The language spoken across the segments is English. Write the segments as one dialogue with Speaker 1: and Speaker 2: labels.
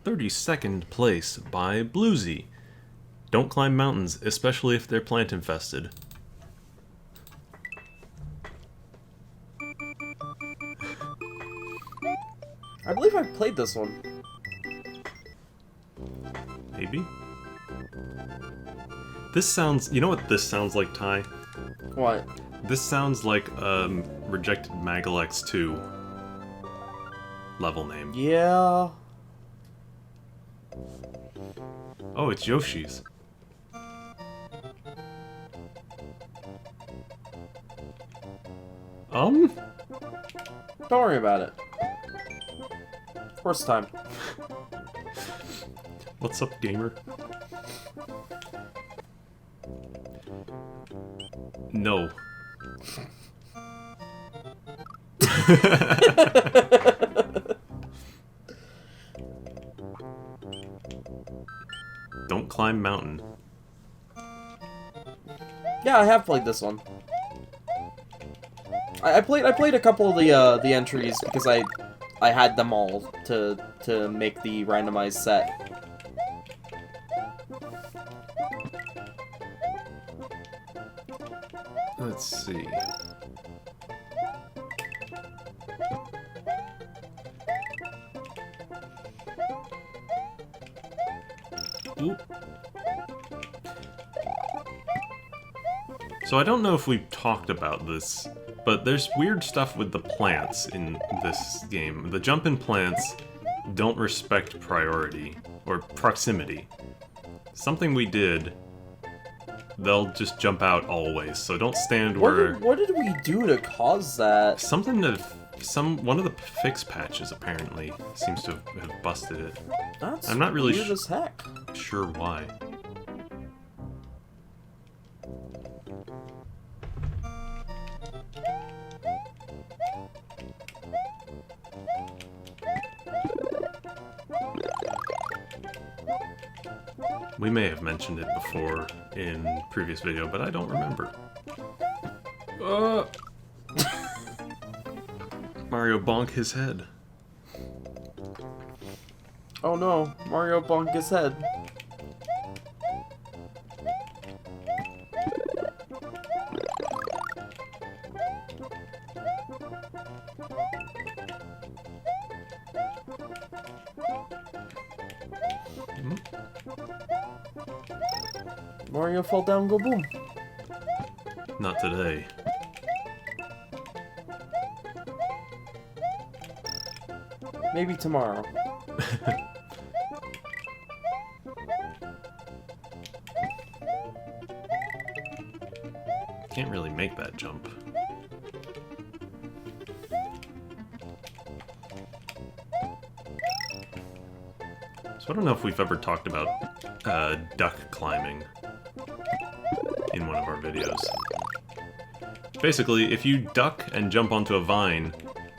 Speaker 1: 32nd place by Bluesy. Don't climb mountains, especially if they're plant infested.
Speaker 2: I believe I've played this one.
Speaker 1: Maybe? This sounds... You know what this sounds like, Ty?
Speaker 2: What?
Speaker 1: This sounds like Rejected Magalex 2 level name.
Speaker 2: Yeah.
Speaker 1: Oh, it's Yoshi's.
Speaker 2: Don't worry about it. First time.
Speaker 1: What's up, gamer? No. Don't climb mountain.
Speaker 2: Yeah, I have played this one. I played a couple of the entries because I had them all to make the randomized set.
Speaker 1: Let's see. Oop. So I don't know if we've talked about this, but there's weird stuff with the plants in this game. The jump-in plants don't respect priority, or proximity. Something we did, they'll just jump out always, so don't stand where...
Speaker 2: What did we do to cause that?
Speaker 1: Something that... One of the fix patches, apparently, seems to have busted it.
Speaker 2: That's
Speaker 1: I'm not really
Speaker 2: weird as heck.
Speaker 1: sure why. We may have mentioned it before in previous video, but I don't remember. Mario bonk his head.
Speaker 2: Oh no, Mario bonked his head. Mario fall down, go boom.
Speaker 1: Not today.
Speaker 2: Maybe tomorrow.
Speaker 1: Can't really make that jump. So I don't know if we've ever talked about duck climbing in one of our videos. Basically, if you duck and jump onto a vine,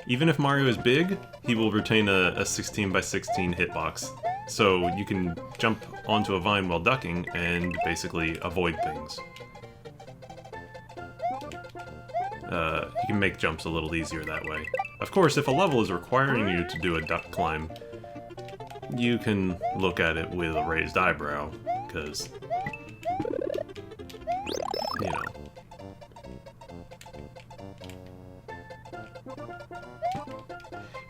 Speaker 1: even if Mario is big, he will retain a 16 by 16 hitbox. So you can jump onto a vine while ducking and basically avoid things. You can make jumps a little easier that way. Of course, if a level is requiring you to do a duck climb, you can look at it with a raised eyebrow, because, you know.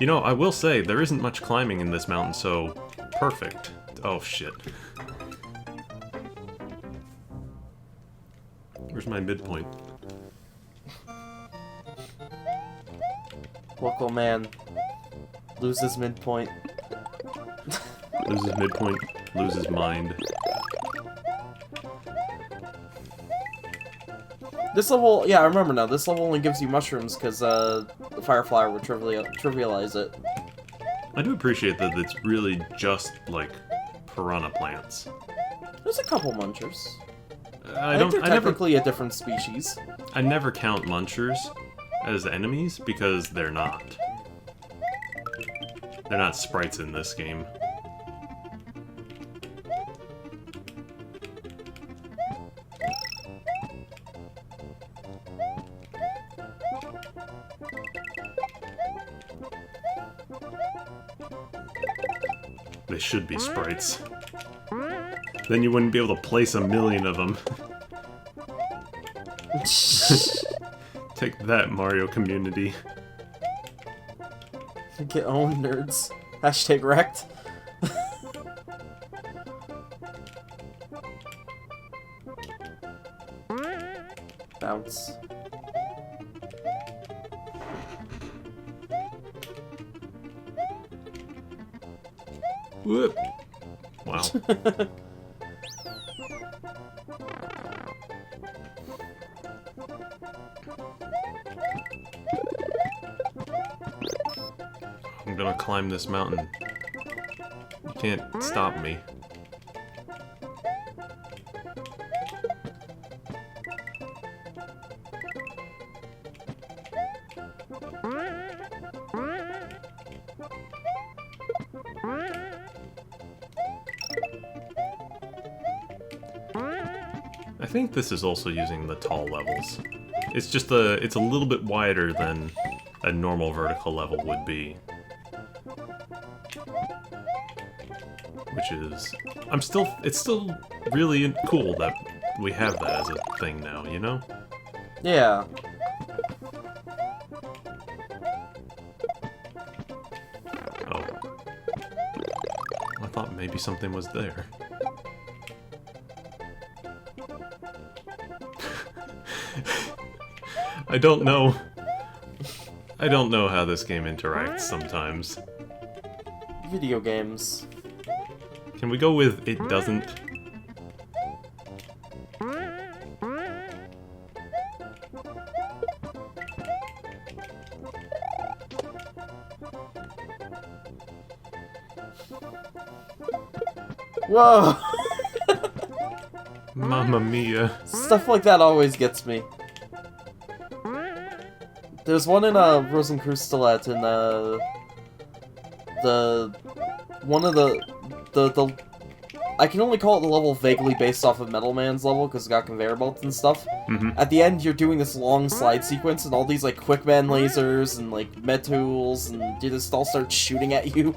Speaker 1: You know, I will say, there isn't much climbing in this mountain, so perfect. Oh, shit. Where's my midpoint?
Speaker 2: Local man loses midpoint.
Speaker 1: Loses midpoint, loses mind.
Speaker 2: This level, yeah, I remember now. This level only gives you mushrooms because the Firefly would trivialize it.
Speaker 1: I do appreciate that it's really just, like, piranha plants.
Speaker 2: There's a couple munchers.
Speaker 1: I
Speaker 2: think they're technically a different species.
Speaker 1: I never count munchers as enemies because they're not. They're not sprites in this game. They should be sprites. Then you wouldn't be able to place 1,000,000 of them. Take that, Mario community.
Speaker 2: Get owned, nerds. Hashtag wrecked. Bounce.
Speaker 1: Whoop. Wow. I'm gonna climb this mountain. You can't stop me. I think this is also using the tall levels. It's just it's a little bit wider than a normal vertical level would be. Which is... it's still really cool that we have that as a thing now, you know?
Speaker 2: Yeah.
Speaker 1: Oh. I thought maybe something was there. I don't know. I don't know how this game interacts sometimes.
Speaker 2: Video games.
Speaker 1: Can we go with it doesn't?
Speaker 2: Whoa!
Speaker 1: Mamma mia.
Speaker 2: Stuff like that always gets me. There's one in Rosencrustallet in one of the I can only call it the level vaguely based off of Metal Man's level because it got conveyor belts and stuff.
Speaker 1: Mm-hmm.
Speaker 2: At the end, you're doing this long slide sequence and all these like Quickman lasers and like Metools and you just all start shooting at you.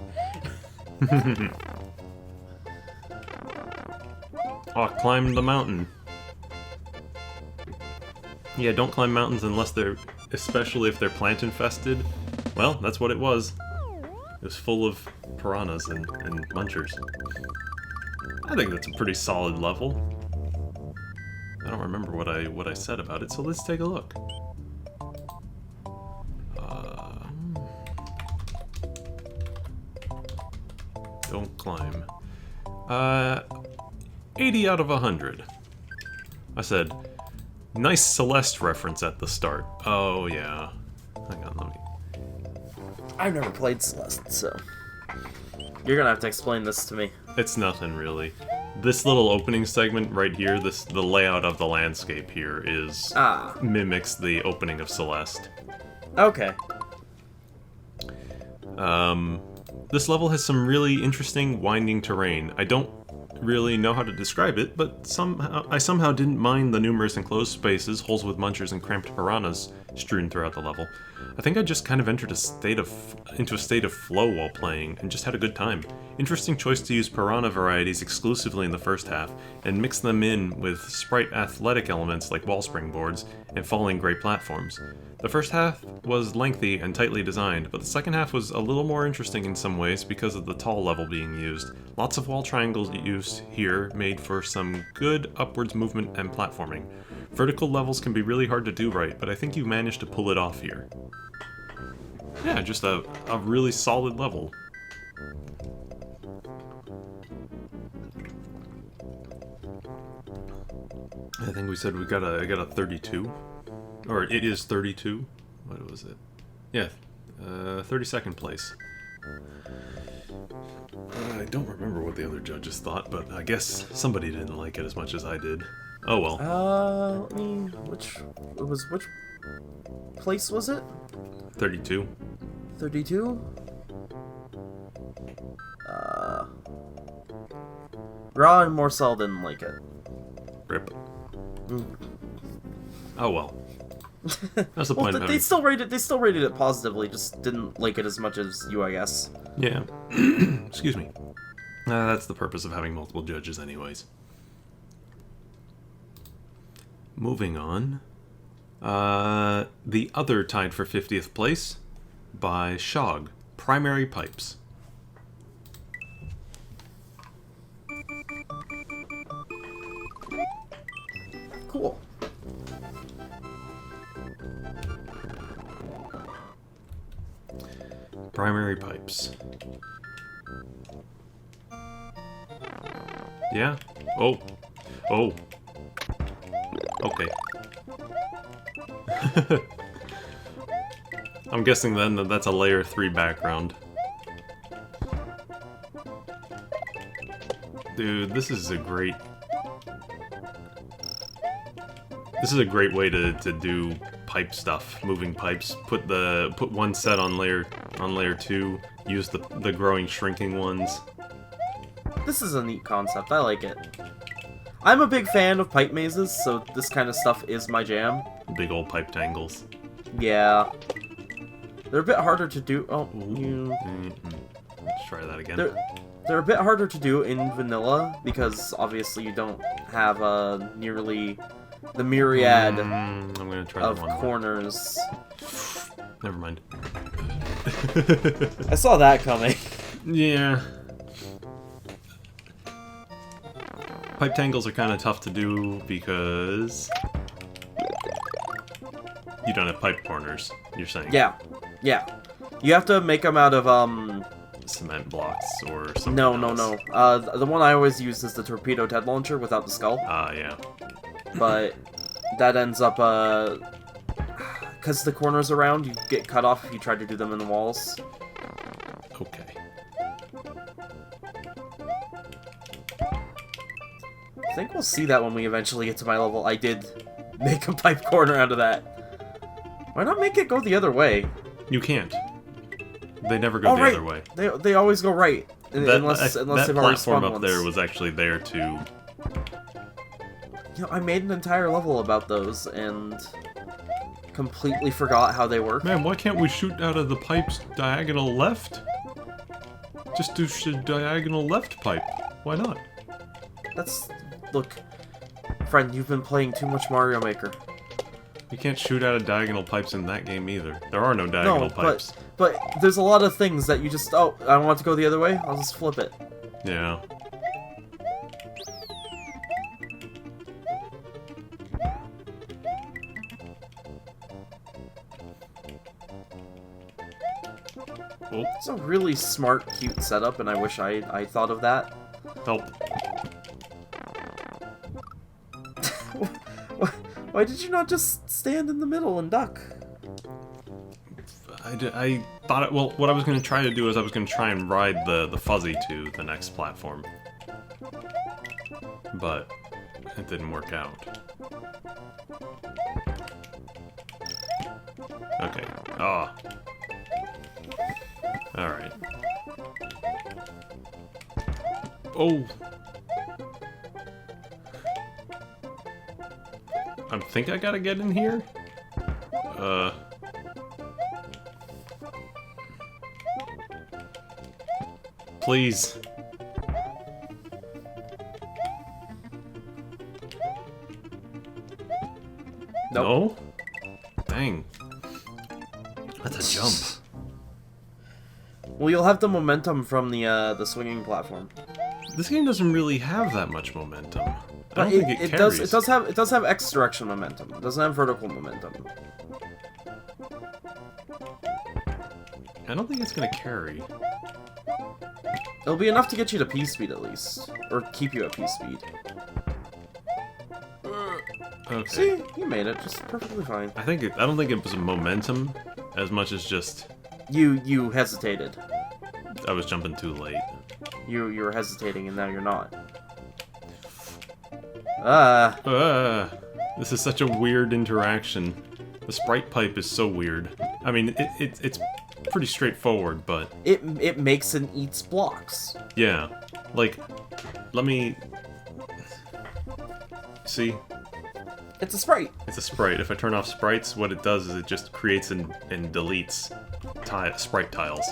Speaker 1: Oh, climb the mountain. Yeah, don't climb mountains unless they're... especially if they're plant infested. Well, that's what it was. It was full of piranhas and munchers. I think that's a pretty solid level. I don't remember what I said about it, so let's take a look. Don't climb. 80 out of 100. I said, nice Celeste reference at the start. Oh, yeah. Hang on, let me...
Speaker 2: I've never played Celeste, so... You're gonna have to explain this to me.
Speaker 1: It's nothing, really. This little opening segment right here, the layout of the landscape here is... mimics the opening of Celeste.
Speaker 2: Okay.
Speaker 1: This level has some really interesting winding terrain. I don't really know how to describe it, but I somehow didn't mind the numerous enclosed spaces, holes with munchers, and cramped piranhas strewn throughout the level. I think I just kind of entered into a state of flow while playing, and just had a good time. Interesting choice to use piranha varieties exclusively in the first half, and mix them in with sprite athletic elements like wall springboards and falling great platforms. The first half was lengthy and tightly designed, but the second half was a little more interesting in some ways because of the tall level being used. Lots of wall triangles used here made for some good upwards movement and platforming. Vertical levels can be really hard to do right, but I think you managed to pull it off here. Yeah, just a really solid level. I think we said I got a 32. Or it is 32. What was it? Yeah, 32nd place. I don't remember what the other judges thought, but I guess somebody didn't like it as much as I did. Oh well.
Speaker 2: Let me... Which place was it?
Speaker 1: 32.
Speaker 2: 32? Raw and Morcel didn't like it.
Speaker 1: Rip. Oh well. That's the point of having...
Speaker 2: They still rated it positively, just didn't like it as much as you, I guess.
Speaker 1: Yeah. Excuse me. That's the purpose of having multiple judges anyways. Moving on. The other tied for 50th place by Shog, Primary Pipes.
Speaker 2: Cool.
Speaker 1: Primary Pipes. Yeah? Oh. Oh. Okay. I'm guessing then that that's a layer 3 background. Dude, this is a great... This is a great way to do pipe stuff, moving pipes. Put one set on layer 2, use the growing shrinking ones.
Speaker 2: This is a neat concept. I like it. I'm a big fan of pipe mazes, so this kind of stuff is my jam.
Speaker 1: Big old pipe tangles.
Speaker 2: Yeah. They're a bit harder to do. Oh,
Speaker 1: Let's try that again.
Speaker 2: They're a bit harder to do in vanilla because obviously you don't have nearly the myriad
Speaker 1: I'm gonna try
Speaker 2: of
Speaker 1: that one.
Speaker 2: corners.
Speaker 1: Never mind.
Speaker 2: I saw that coming.
Speaker 1: Yeah. Pipe tangles are kind of tough to do because you don't have pipe corners, you're saying?
Speaker 2: Yeah. You have to make them out of,
Speaker 1: Cement blocks or something
Speaker 2: No. The one I always use is the Torpedo Ted Launcher without the skull.
Speaker 1: Yeah.
Speaker 2: But that ends up, because the corners around, you get cut off if you try to do them in the walls.
Speaker 1: Okay.
Speaker 2: I think we'll see that when we eventually get to my level. I did make a pipe corner out of that. Why not make it go the other way?
Speaker 1: You can't. They never go the other way.
Speaker 2: They always go right. Unless
Speaker 1: that
Speaker 2: they've already
Speaker 1: platform
Speaker 2: spawned
Speaker 1: up
Speaker 2: once.
Speaker 1: there was actually there to...
Speaker 2: You know, I made an entire level about those, and completely forgot how they work.
Speaker 1: Man, why can't we shoot out of the pipe's diagonal left? Just do diagonal left pipe. Why not?
Speaker 2: Look, friend, you've been playing too much Mario Maker.
Speaker 1: You can't shoot out of diagonal pipes in that game either. There are no diagonal pipes.
Speaker 2: But there's a lot of things that you just, oh, I want to go the other way, I'll just flip it.
Speaker 1: Yeah. Oh,
Speaker 2: It's a really smart, cute setup, and I wish I thought of that.
Speaker 1: help.
Speaker 2: Why did you not just stand in the middle and duck?
Speaker 1: I thought it, well, what I was going to try to do is I was going to try and ride the fuzzy to the next platform. But it didn't work out. Okay. Ah. Alright. Oh! I think I gotta get in here? Please.
Speaker 2: Nope.
Speaker 1: No? Dang. That's a jump.
Speaker 2: Well, you'll have the momentum from the swinging platform.
Speaker 1: This game doesn't really have that much momentum. I
Speaker 2: But
Speaker 1: don't think it carries.
Speaker 2: It does have X direction momentum. It doesn't have vertical momentum.
Speaker 1: I don't think it's gonna carry.
Speaker 2: It'll be enough to get you to P speed at least, or keep you at P speed.
Speaker 1: Okay.
Speaker 2: See, you made it just perfectly fine.
Speaker 1: I don't think it was momentum as much as just
Speaker 2: You hesitated.
Speaker 1: I was jumping too late.
Speaker 2: You were hesitating, and now you're not.
Speaker 1: This is such a weird interaction. The sprite pipe is so weird. I mean, it's pretty straightforward, but
Speaker 2: it makes and eats blocks.
Speaker 1: yeah, like, let me see.
Speaker 2: It's a sprite.
Speaker 1: It's a sprite. If I turn off sprites, what it does is it just creates and deletes sprite tiles.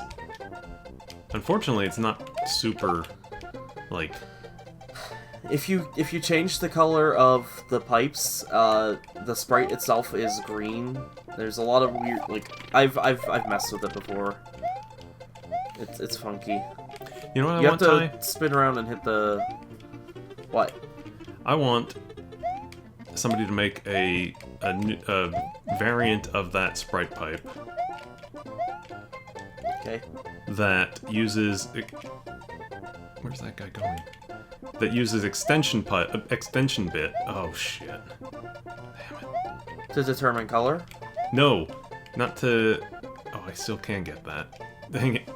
Speaker 1: Unfortunately, it's not super Like,
Speaker 2: If you change the color of the pipes, the sprite itself is green. There's a lot of weird, like, I've messed with it before. It's funky.
Speaker 1: you know what
Speaker 2: You
Speaker 1: I
Speaker 2: have
Speaker 1: want,
Speaker 2: to
Speaker 1: Ty?
Speaker 2: spin around and hit the... What?
Speaker 1: I want somebody to make a variant of that sprite pipe
Speaker 2: Okay.
Speaker 1: that uses... Where's that guy going? That uses extension bit. Oh, shit. Damn it.
Speaker 2: To determine color?
Speaker 1: No, not to... Oh, I still can get that. Dang it.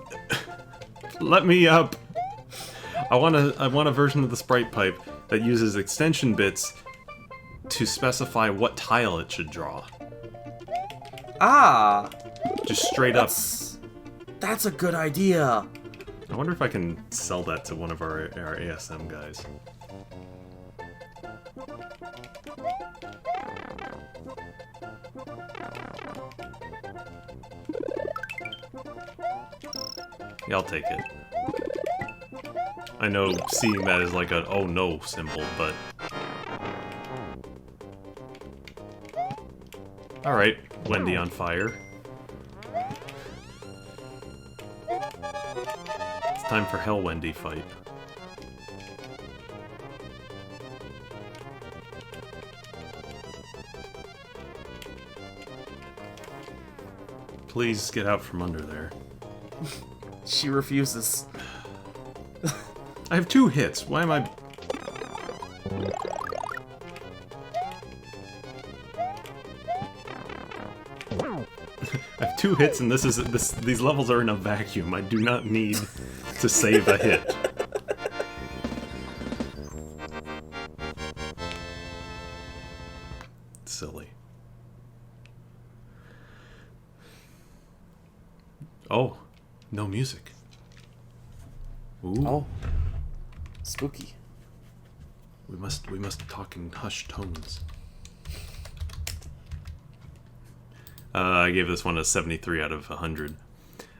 Speaker 1: Let me up! I want a version of the sprite pipe that uses extension bits to specify what tile it should draw.
Speaker 2: Ah!
Speaker 1: Just straight up.
Speaker 2: That's a good idea!
Speaker 1: I wonder if I can sell that to one of our ASM guys. Yeah, I'll take it. I know seeing that is like a oh no symbol, but... Alright, Wendy on fire. It's time for Hell Wendy fight. Please get out from under there.
Speaker 2: She refuses.
Speaker 1: I have 2 hits. Why am I... I have 2 hits, and these levels are in a vacuum. I do not need to save a hit. Silly. Oh, no music. Ooh.
Speaker 2: Oh. Spooky.
Speaker 1: We must talk in hushed tones. I gave this one a 73 out of 100.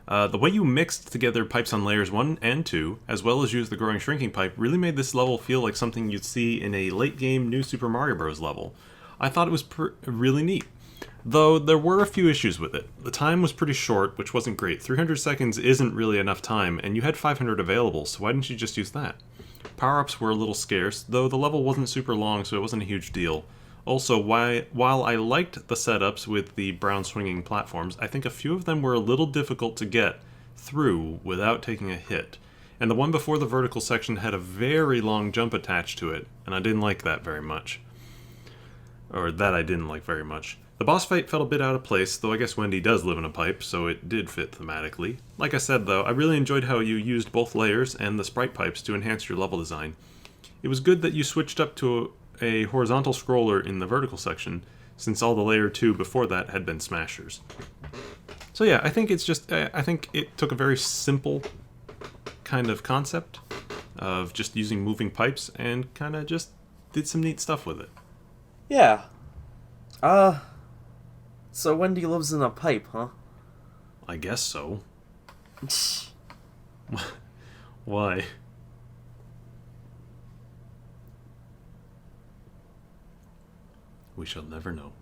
Speaker 1: The way you mixed together pipes on layers 1 and 2, as well as used the growing shrinking pipe, really made this level feel like something you'd see in a late-game New Super Mario Bros. Level. I thought it was really neat. Though there were a few issues with it. The time was pretty short, which wasn't great. 300 seconds isn't really enough time, and you had 500 available, so why didn't you just use that? Power-ups were a little scarce, though the level wasn't super long, so it wasn't a huge deal. Also, while I liked the setups with the brown swinging platforms, I think a few of them were a little difficult to get through without taking a hit. And the one before the vertical section had a very long jump attached to it, and I didn't like that very much. Or that I didn't like very much. The boss fight felt a bit out of place, though I guess Wendy does live in a pipe, so it did fit thematically. Like I said though, I really enjoyed how you used both layers and the sprite pipes to enhance your level design. It was good that you switched up to a horizontal scroller in the vertical section, since all the layer 2 before that had been smashers. So yeah, I think I think it took a very simple kind of concept of just using moving pipes and kind of just did some neat stuff with it.
Speaker 2: Yeah. So Wendy lives in a pipe, huh?
Speaker 1: I guess so. Why? We shall never know.